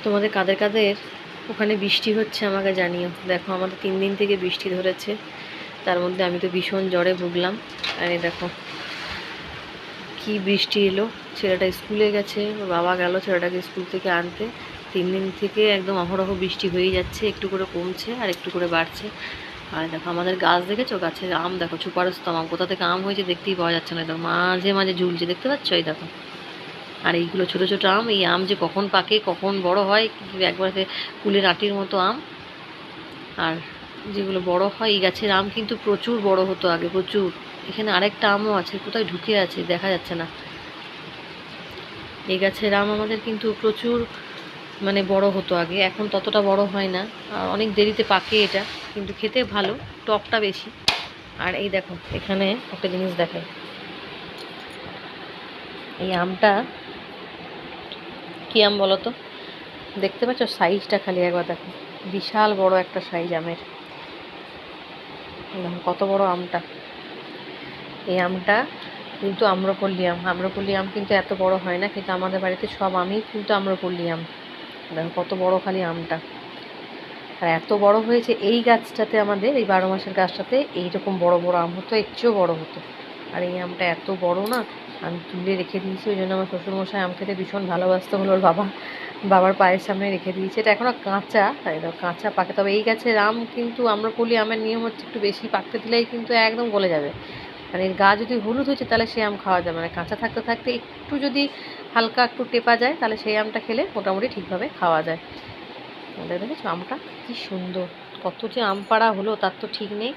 তোমাদের কাদের কাদের ওখানে বৃষ্টি হচ্ছে আমাকে জানিও। দেখো আমাদের 3 দিন থেকে বৃষ্টি ধরেছে, তার মধ্যে আমি তো ভীষণ জ্বরে ভুগলাম। আর এই দেখো কি বৃষ্টি এলো। ছেলেটা স্কুলে গেছে, ওর বাবা গেল ছেলেটাকে স্কুল থেকে আনতে। 3 দিন থেকে একদম অহরহ বৃষ্টি হয়েই যাচ্ছে, একটু করে কমছে আর একটু করে বাড়ছে। আর দেখো আমাদের গাছ দেখেছো, গাছের আম দেখো সুপারস্তম আম, কোথা থেকে আম হয়েছে দেখতেই পাওয়া যাচ্ছে না, দেখো মাঝে মাঝে ঝুলছে, দেখতে পাচ্ছ এই দেখো। আর এইগুলো ছোট ছোট আম, এই আম যে কখন পাকে কখন বড় হয়, একবারে কুলের আটির মতো আম। আর যেগুলো বড় হয়, এই গাছের আম কিন্তু প্রচুর বড় হতো আগে, প্রচুর। এখানে আরেকটা আমও আছে, কোথায় ঢুকে আছে দেখা যাচ্ছে না। এই গাছের আম আমাদের কিন্তু প্রচুর মানে বড় হতো আগে, এখন ততটা বড় হয় না, আর অনেক দেরিতে পাকে এটা, কিন্তু খেতে ভালো, টকটা বেশি। আর এই দেখো এখানে একটা জিনিস দেখাই, এই আমটা কি আম বলো তো? দেখতে পাচ্ছ সাইজটা, খালি একবার দেখো, বিশাল বড় একটা সাইজ আমের। দেখো কত বড় আমটা। এই আমটা কিন্তু আম্রপল্লী আম। আম্রপল্লী আম কিন্তু এত বড় হয় না, কিন্তু আমাদের বাড়িতে সব আমই কিন্তু আম্রপল্লী আম। দেখো কত বড় খালি আমটা, আর এত বড় হয়েছে। এই গাছটাতে আমাদের, এই 12 মাসের গাছটাতে এইরকম বড় বড় আম হতো, এর চেয়েও বড় হতো। আর এই আমটা এত বড় না, আমি তুলে রেখে দিয়েছি, ওই জন্য আমার শ্বশুরমশাই আম খেতে ভীষণ ভালোবাসতো বলে ওর বাবার পায়ের সামনে রেখে দিয়েছে। এটা এখনও কাঁচা, তাই তো কাঁচা পাকে। তবে এই গাছের আম কিন্তু, আম্রপল্লী আমের নিয়ম হচ্ছে একটু বেশি পাকতে দিলেই কিন্তু একদম গলে যাবে। মানে এর গা যদি হলুদ হয়েছে তাহলে সেই আম খাওয়া যাবে না, কাঁচা থাকতে থাকতে একটু যদি হালকা একটু টেপা যায় তাহলে সেই আমটা খেলে মোটামুটি ঠিকভাবে খাওয়া যায়। দেখেছো আমটা কি সুন্দর, কত যে আম পাড়া হলো তার তো ঠিক নেই।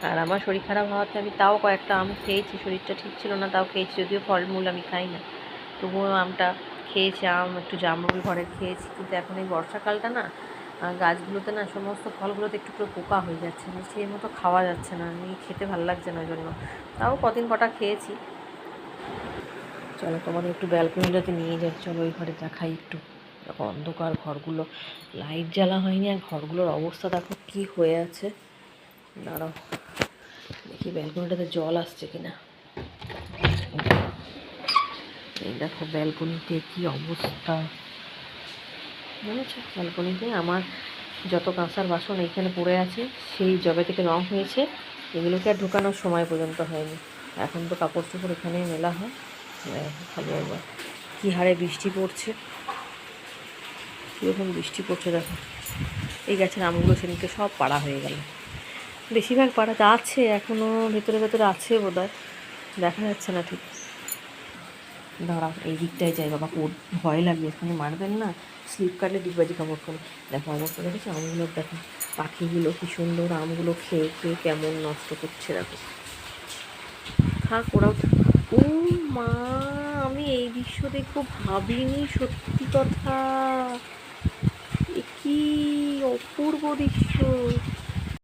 আর আমার শরীর খারাপ হওয়াতে আমি তাও কয়েকটা আম খেয়েছি, শরীরটা ঠিক ছিল না তাও খেয়েছি, যদিও ফলমূল আমি খাই না, তবুও আমটা খেয়েছি। আম একটু জামরুল ঘরে খেয়েছি, কিন্তু এখন এই বর্ষাকালটা না, গাছগুলোতে না সমস্ত ফলগুলোতে একটু করে পোকা হয়ে যাচ্ছে, সেই মতো খাওয়া যাচ্ছে না, আমি খেতে ভালো লাগছে না, ওই জন্য তাও কটা খেয়েছি। চলো তোমাদের একটু ব্যালকনিটাতে নিয়ে যাই, চলো ওই ঘরে দেখাই একটু। দেখো অন্ধকার ঘরগুলো, লাইট জ্বালা হয়নি, আর ঘরগুলোর অবস্থা দেখো কি হয়ে আছে। দাঁড়াও দেখি ব্যালকনিটাতে জল আসছে কিনা। এই দেখো ব্যালকনিতে কি অবস্থা, বুঝেছো? ব্যালকনিতে আমার যত কাঁসার বাসন এইখানে পড়ে আছে, সেই জবে থেকে রং হয়েছে, এগুলোকে আর ঢোকানোর সময় পর্যন্ত হয়নি। এখন তো কাপড় চোপড় এখানেই মেলা হয়। খালি একবার কী হারে বৃষ্টি পড়ছে, কীরকম বৃষ্টি পড়ছে দেখো। এই গাছের আমগুলো সেদিনকে সব পাড়া হয়ে গেল, বেশিরভাগ পাড়া আছে, এখনও ভেতরে ভেতরে আছে বোধহয়, দেখা যাচ্ছে না ঠিক। দাঁড়াও এই দিকটায় যাই, বাবা ভয় লাগবে, এখানে মারবেন না, স্লিপ কাটলে ডিগবাজি কামড় করে। দেখো অবস্থা দেখেছো আমগুলো, দেখো পাখিগুলো কি সুন্দর আমগুলো খেয়ে খেয়ে কেমন নষ্ট করছে, দেখো থাক ওরাও। ও মা, আমি এই দৃশ্য দেখবো ভাবিনি, সত্যি কথা, এ কি অপূর্ব দৃশ্য।